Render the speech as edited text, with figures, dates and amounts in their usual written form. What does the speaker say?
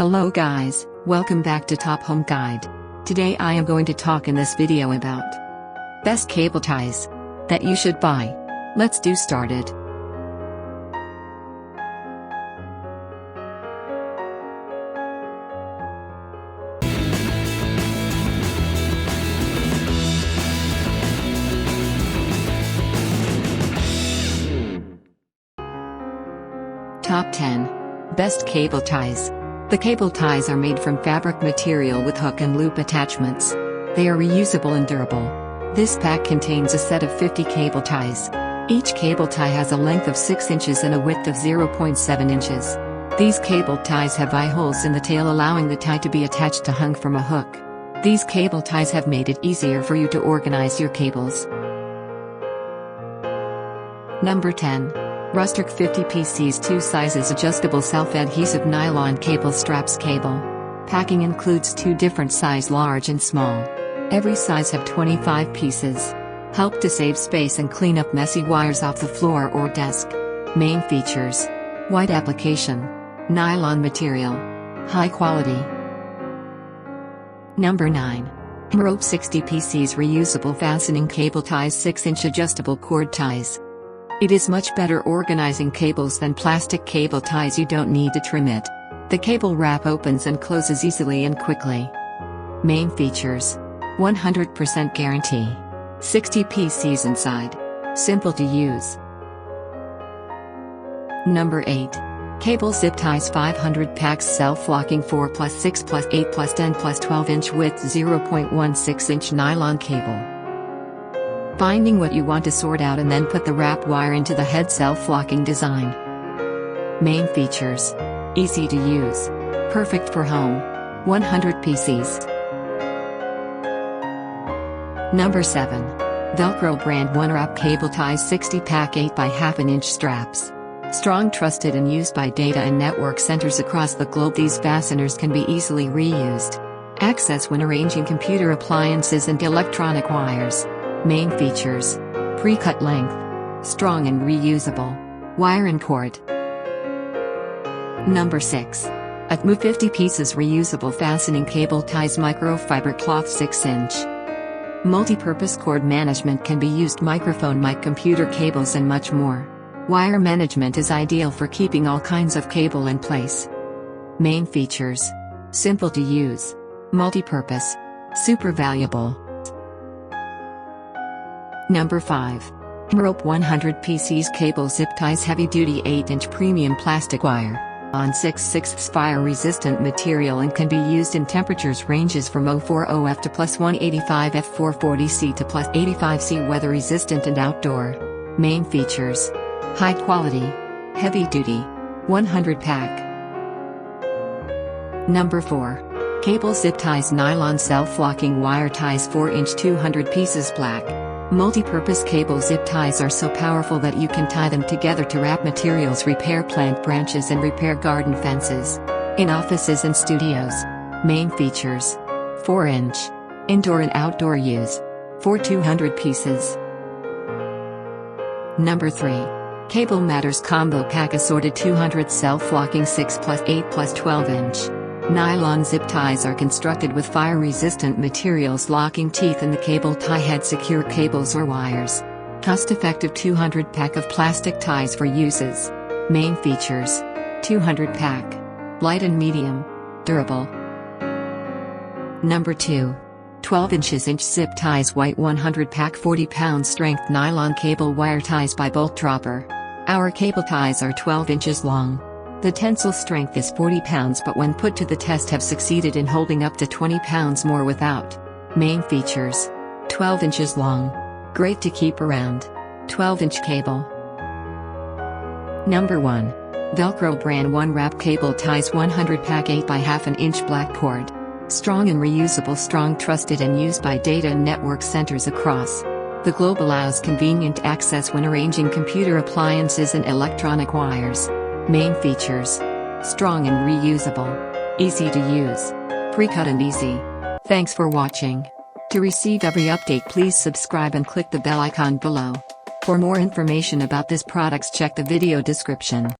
Hello guys, welcome back to Top Home Guide. Today I am going to talk in this video about best cable ties that you should buy. Let's do started. Top 10 Best Cable Ties. The cable ties are made from fabric material with hook and loop attachments. They are reusable and durable. This pack contains a set of 50 cable ties. Each cable tie has a length of 6 inches and a width of 0.7 inches. These cable ties have eye holes in the tail, allowing the tie to be attached to hung from a hook. These cable ties have made it easier for you to organize your cables. Number 10. Rustark 50 PCs 2 sizes adjustable self-adhesive nylon cable straps cable. Packing includes 2 different size, large and small. Every size have 25 pieces. Help to save space and clean up messy wires off the floor or desk. Main features: wide application, nylon material, high quality. Number 9. Hmrope 60 PCs reusable fastening cable ties 6-inch adjustable cord ties. It is much better organizing cables than plastic cable ties. You don't need to trim it. The cable wrap opens and closes easily and quickly. Main features: 100% guarantee. 60 PCs inside. Simple to use. Number 8. Cable zip ties 500 packs self-locking 4+6+8+10+12 width 0.16-inch nylon cable. Finding what you want to sort out and then put the wrap wire into the head self-locking design. Main features: easy to use. Perfect for home. 100 PCs. Number 7. VELCRO brand 1-wrap cable ties 60 pack 8x1/2 inch straps. Strong, trusted and used by data and network centers across the globe, these fasteners can be easily reused. Access when arranging computer appliances and electronic wires. Main features: pre-cut length, strong and reusable, wire and cord. Number 6. Attmu 50 pieces reusable fastening cable ties microfiber cloth 6-inch. Multi-purpose cord management can be used: microphone, mic, computer cables and much more. Wire management is ideal for keeping all kinds of cable in place. Main features: simple to use, multi-purpose, super valuable. Number 5. Hmrope 100 PCs cable zip ties heavy duty 8-inch premium plastic wire. On 6/6 fire resistant material and can be used in temperatures ranges from 040F to +185 F 440C to +85C, weather resistant and outdoor. Main features: high quality, heavy duty, 100 pack. Number 4. Cable zip ties nylon self-locking wire ties 4-inch 200 pieces black. Multi-purpose cable zip ties are so powerful that you can tie them together to wrap materials, repair plant branches and repair garden fences. In offices and studios. Main features: 4-inch, indoor and outdoor use, for 200 pieces. Number 3. Cable Matters Combo Pack Assorted 200 Self-Locking 6+8+12-inch. Nylon zip ties are constructed with fire-resistant materials, locking teeth in the cable tie head, secure cables or wires. Cost-effective 200 pack of plastic ties for uses. Main features: 200 pack, light and medium, durable. Number 2. 12 inches zip ties white 100 pack 40 pound strength nylon cable wire ties by Bolt Dropper. Our cable ties are 12 inches long. The tensile strength is 40 pounds, but when put to the test have succeeded in holding up to 20 pounds more without. Main features: 12 inches long. Great to keep around. 12-inch cable. Number 1. VELCRO brand 1-wrap cable ties 100 pack 8x1/2 inch black cord. Strong and reusable, strong, trusted and used by data and network centers across the globe, allows convenient access when arranging computer appliances and electronic wires. Main features: strong and reusable, easy to use, pre-cut and easy. Thanks for watching. To receive every update, please subscribe and click the bell icon below. For more information about this products, check the video description.